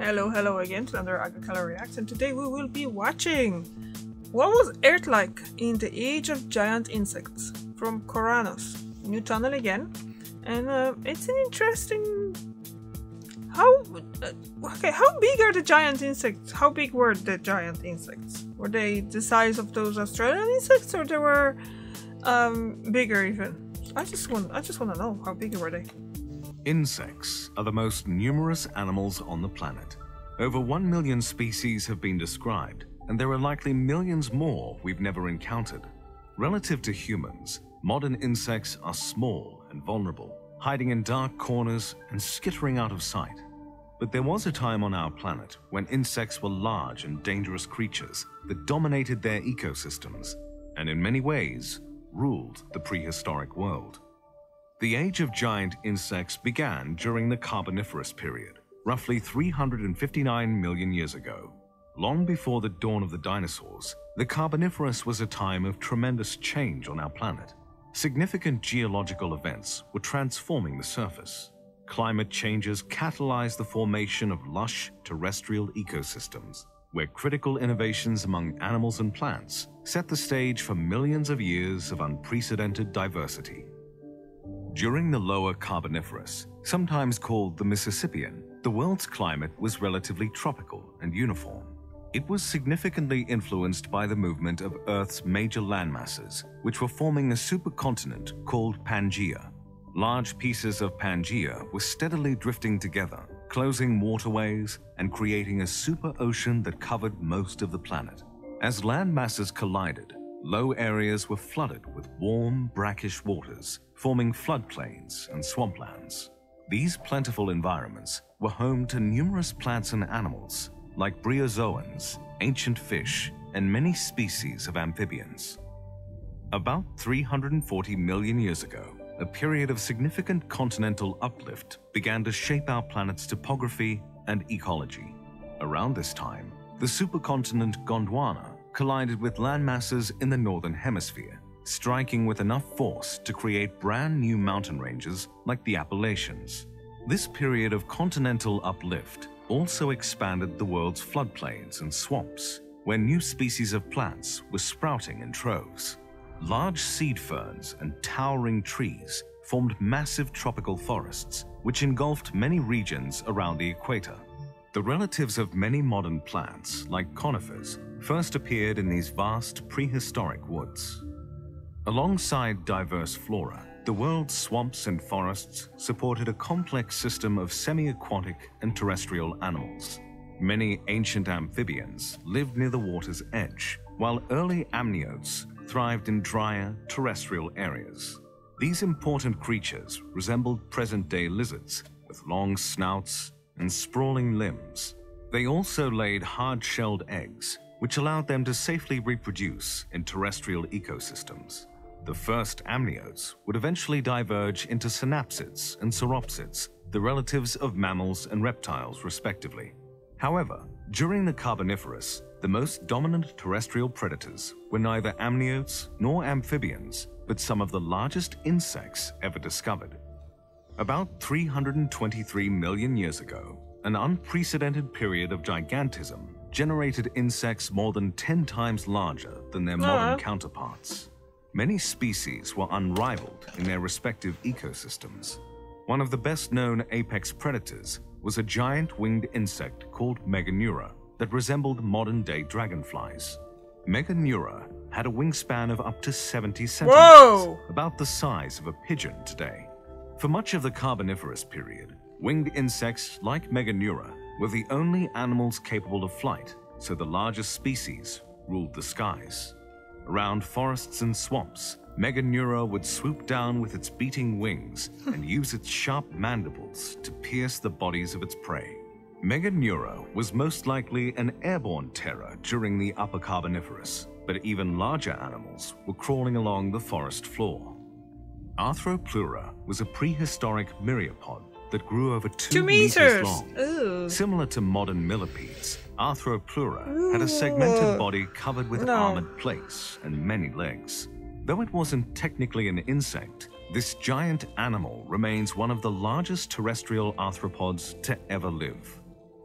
Hello again to another Agricolor Reacts, and today we will be watching what was Earth like in the age of giant insects from Koranos. New tunnel again, and it's an interesting. How big are the giant insects? How big were the giant insects? Were they the size of those Australian insects, or they were bigger even? I just want to know, how big were they? Insects are the most numerous animals on the planet. Over 1 million species have been described, and there are likely millions more we've never encountered. Relative to humans, modern insects are small and vulnerable, hiding in dark corners and skittering out of sight. But there was a time on our planet when insects were large and dangerous creatures that dominated their ecosystems, and in many ways, ruled the prehistoric world. The age of giant insects began during the Carboniferous period, roughly 359 million years ago. Long before the dawn of the dinosaurs, the Carboniferous was a time of tremendous change on our planet. Significant geological events were transforming the surface. Climate changes catalyzed the formation of lush terrestrial ecosystems, where critical innovations among animals and plants set the stage for millions of years of unprecedented diversity. During the lower Carboniferous, sometimes called the Mississippian, the world's climate was relatively tropical and uniform. It was significantly influenced by the movement of Earth's major landmasses, which were forming a supercontinent called Pangaea. Large pieces of Pangaea were steadily drifting together, closing waterways and creating a super ocean that covered most of the planet. As landmasses collided, low areas were flooded with warm, brackish waters, forming floodplains and swamplands. These plentiful environments were home to numerous plants and animals, like bryozoans, ancient fish, and many species of amphibians. About 340 million years ago, a period of significant continental uplift began to shape our planet's topography and ecology. Around this time, the supercontinent Gondwana collided with landmasses in the northern hemisphere, striking with enough force to create brand new mountain ranges like the Appalachians. This period of continental uplift also expanded the world's floodplains and swamps, where new species of plants were sprouting in troves. Large seed ferns and towering trees formed massive tropical forests, which engulfed many regions around the equator. The relatives of many modern plants, like conifers, first appeared in these vast prehistoric woods. Alongside diverse flora, the world's swamps and forests supported a complex system of semi-aquatic and terrestrial animals. Many ancient amphibians lived near the water's edge, while early amniotes thrived in drier, terrestrial areas. These important creatures resembled present-day lizards, with long snouts and sprawling limbs. They also laid hard-shelled eggs, which allowed them to safely reproduce in terrestrial ecosystems. The first amniotes would eventually diverge into synapsids and sauropsids, the relatives of mammals and reptiles respectively. However, during the Carboniferous, the most dominant terrestrial predators were neither amniotes nor amphibians, but some of the largest insects ever discovered. About 323 million years ago, an unprecedented period of gigantism generated insects more than 10 times larger than their modern counterparts. Many species were unrivaled in their respective ecosystems. One of the best-known apex predators was a giant winged insect called Meganeura that resembled modern-day dragonflies. Meganeura had a wingspan of up to 70 centimeters, about the size of a pigeon today. For much of the Carboniferous period, winged insects like Meganeura were the only animals capable of flight, so the largest species ruled the skies. Around forests and swamps, Meganeura would swoop down with its beating wings and use its sharp mandibles to pierce the bodies of its prey. Meganeura was most likely an airborne terror during the Upper Carboniferous, but even larger animals were crawling along the forest floor. Arthropleura was a prehistoric myriapod that grew over 2 meters long. Ooh. Similar to modern millipedes, Arthropleura had a segmented body covered with armored plates and many legs. Though it wasn't technically an insect, this giant animal remains one of the largest terrestrial arthropods to ever live.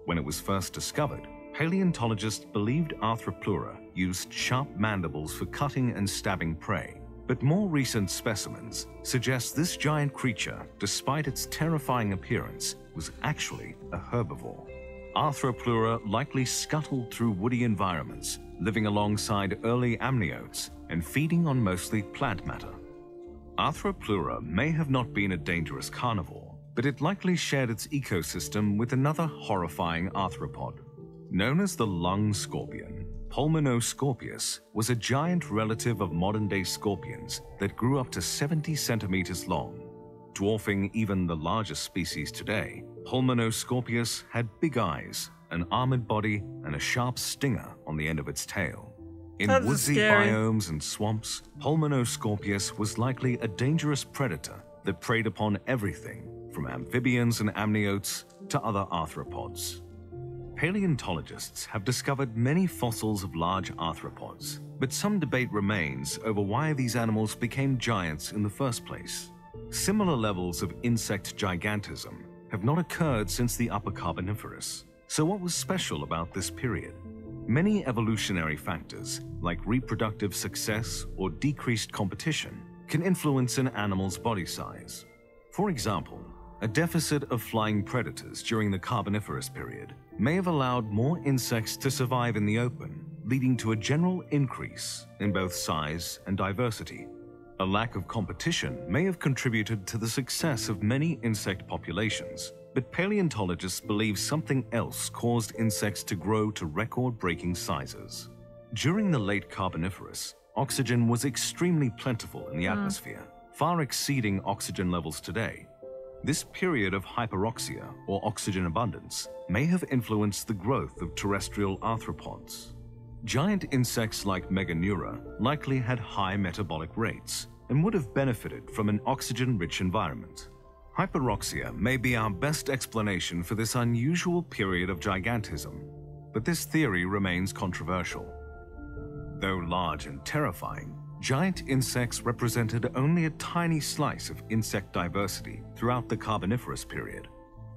When it was first discovered, paleontologists believed Arthropleura used sharp mandibles for cutting and stabbing prey. But more recent specimens suggest this giant creature, despite its terrifying appearance, was actually a herbivore. Arthropleura likely scuttled through woody environments, living alongside early amniotes and feeding on mostly plant matter. Arthropleura may have not been a dangerous carnivore, but it likely shared its ecosystem with another horrifying arthropod. Known as the lung scorpion, Pulmonoscorpius was a giant relative of modern-day scorpions that grew up to 70 centimeters long. Dwarfing even the largest species today, Pulmonoscorpius had big eyes, an armored body, and a sharp stinger on the end of its tail. In woodsy biomes and swamps, Pulmonoscorpius was likely a dangerous predator that preyed upon everything from amphibians and amniotes to other arthropods. Paleontologists have discovered many fossils of large arthropods, but some debate remains over why these animals became giants in the first place. Similar levels of insect gigantism have not occurred since the Upper Carboniferous. So what was special about this period? Many evolutionary factors, like reproductive success or decreased competition, can influence an animal's body size. For example, a deficit of flying predators during the Carboniferous period may have allowed more insects to survive in the open, leading to a general increase in both size and diversity. A lack of competition may have contributed to the success of many insect populations, but paleontologists believe something else caused insects to grow to record-breaking sizes. During the late Carboniferous, oxygen was extremely plentiful in the atmosphere, far exceeding oxygen levels today. This period of hyperoxia, or oxygen abundance, may have influenced the growth of terrestrial arthropods. Giant insects like Meganeura likely had high metabolic rates and would have benefited from an oxygen-rich environment. Hyperoxia may be our best explanation for this unusual period of gigantism, but this theory remains controversial. Though large and terrifying, giant insects represented only a tiny slice of insect diversity throughout the Carboniferous period.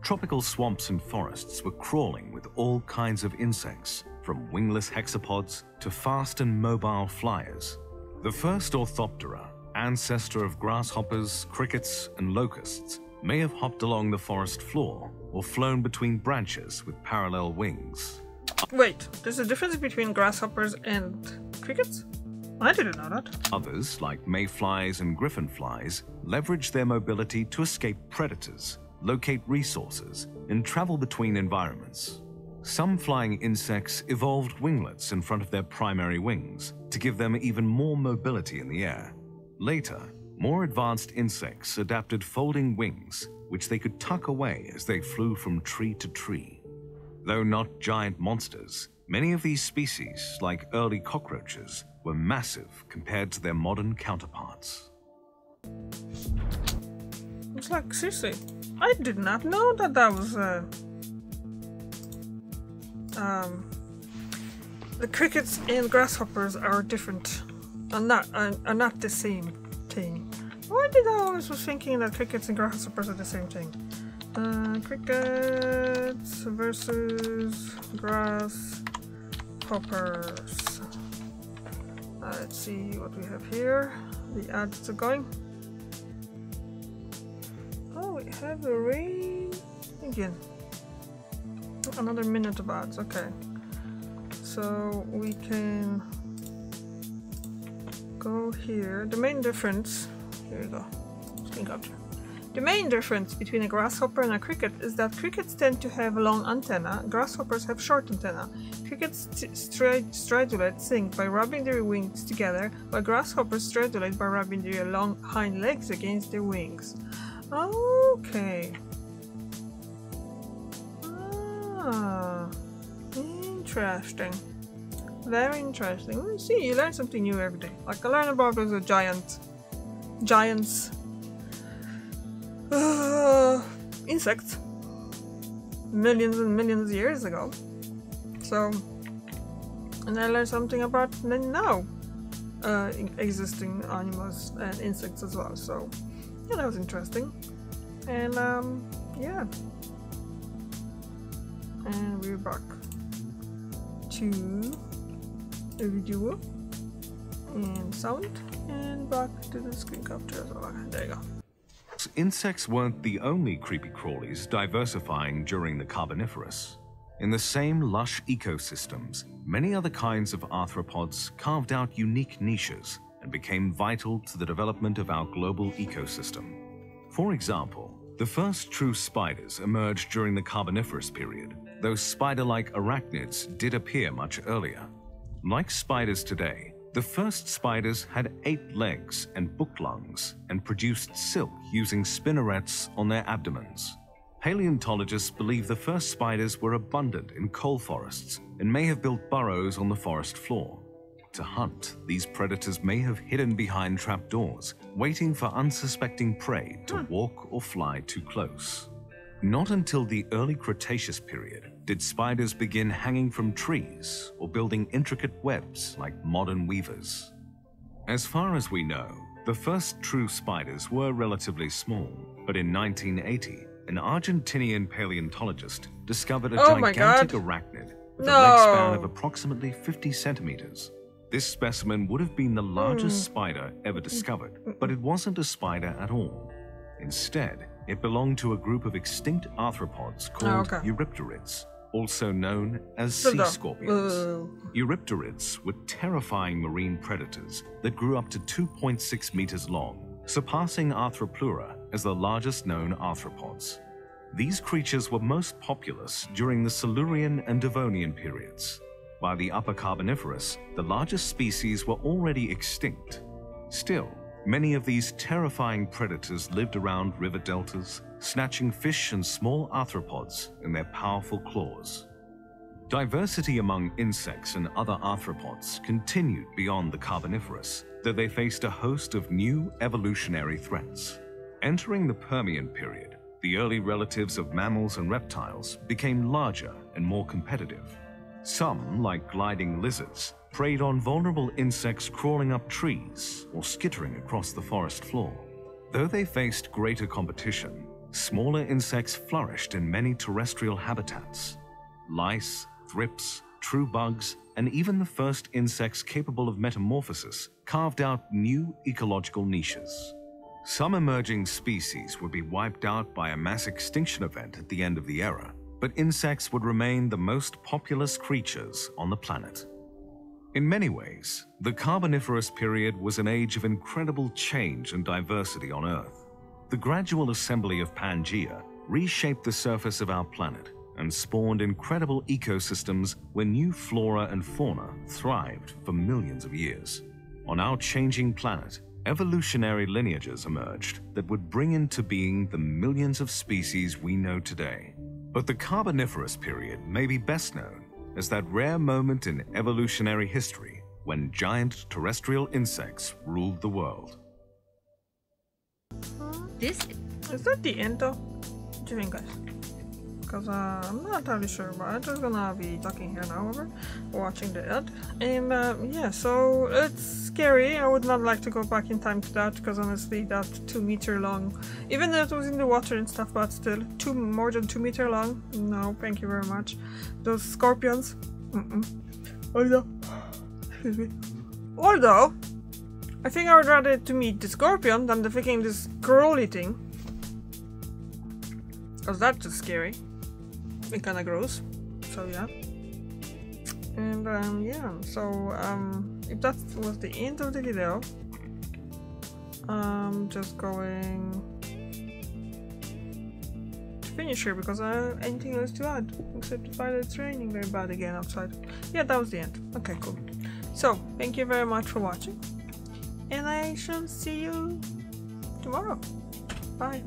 Tropical swamps and forests were crawling with all kinds of insects, from wingless hexapods to fast and mobile flyers. The first Orthoptera, ancestor of grasshoppers, crickets, and locusts, may have hopped along the forest floor or flown between branches with parallel wings. Wait, there's a difference between grasshoppers and crickets? I didn't know that. Others, like mayflies and griffinflies, leverage their mobility to escape predators, locate resources, and travel between environments. Some flying insects evolved winglets in front of their primary wings to give them even more mobility in the air. Later, more advanced insects adapted folding wings, which they could tuck away as they flew from tree to tree. Though not giant monsters, many of these species, like early cockroaches, were massive compared to their modern counterparts. It's like, seriously, I did not know that that was the crickets and grasshoppers are different, are not the same thing. Why did I always was thinking that crickets and grasshoppers are the same thing? Crickets versus grasshoppers. Let's see what we have here. The ads are going. Oh, we have a rain again. Another minute of ads. Okay, so we can go here. The main difference. Here we go. Screen capture. The main difference between a grasshopper and a cricket is that crickets tend to have a long antenna, grasshoppers have short antenna. Crickets stridulate sing by rubbing their wings together, while grasshoppers stridulate by rubbing their long hind legs against their wings. Okay. Interesting. Very interesting. Let's see, you learn something new every day. Like I learned about those giants insects millions and millions of years ago. So, and I learned something about now existing animals and insects as well. So, yeah, that was interesting. And yeah. And we're back to the video and sound, and back to the screen capture as well. There you go. Insects weren't the only creepy crawlies diversifying during the Carboniferous. In the same lush ecosystems, many other kinds of arthropods carved out unique niches and became vital to the development of our global ecosystem. For example, the first true spiders emerged during the Carboniferous period, though spider-like arachnids did appear much earlier. Like spiders today, the first spiders had 8 legs and book lungs and produced silk using spinnerets on their abdomens. Paleontologists believe the first spiders were abundant in coal forests and may have built burrows on the forest floor. To hunt, these predators may have hidden behind trapdoors, waiting for unsuspecting prey to walk or fly too close. Not until the early Cretaceous period did spiders begin hanging from trees or building intricate webs like modern weavers. As far as we know, the first true spiders were relatively small, but in 1980, an Argentinian paleontologist discovered a gigantic arachnid with a leg span of approximately 50 centimeters. This specimen would have been the largest spider ever discovered, but it wasn't a spider at all. Instead, it belonged to a group of extinct arthropods called Eurypterids, also known as sea scorpions. Eurypterids were terrifying marine predators that grew up to 2.6 meters long, surpassing Arthropleura as the largest known arthropods. These creatures were most populous during the Silurian and Devonian periods. By the Upper Carboniferous, the largest species were already extinct. Still, many of these terrifying predators lived around river deltas, snatching fish and small arthropods in their powerful claws. Diversity among insects and other arthropods continued beyond the Carboniferous, though they faced a host of new evolutionary threats. Entering the Permian period, the early relatives of mammals and reptiles became larger and more competitive. Some, like gliding lizards, preyed on vulnerable insects crawling up trees or skittering across the forest floor. Though they faced greater competition, smaller insects flourished in many terrestrial habitats. Lice, thrips, true bugs, and even the first insects capable of metamorphosis carved out new ecological niches. Some emerging species would be wiped out by a mass extinction event at the end of the era, but insects would remain the most populous creatures on the planet. In many ways, the Carboniferous period was an age of incredible change and diversity on Earth. The gradual assembly of Pangaea reshaped the surface of our planet and spawned incredible ecosystems where new flora and fauna thrived for millions of years. On our changing planet, evolutionary lineages emerged that would bring into being the millions of species we know today. But the Carboniferous period may be best known as that rare moment in evolutionary history when giant terrestrial insects ruled the world. Is that the end though? What do you think, guys? Because I'm not entirely sure, but I'm just gonna be talking here now over watching the end. And yeah, so it's scary. I would not like to go back in time to that, because honestly that 2 meter long, even though it was in the water and stuff, but still more than 2 meter long, no thank you very much. Those scorpions, although I think I would rather to meet the scorpion than the freaking this crawly thing, because that's just scary. It kinda gross, so yeah. And yeah, so if that was the end of the video, I'm just going to finish here, because I don't have anything else to add except the fact that it's raining very bad again outside. Yeah, that was the end. Okay, cool. So thank you very much for watching, and I shall see you tomorrow. Bye.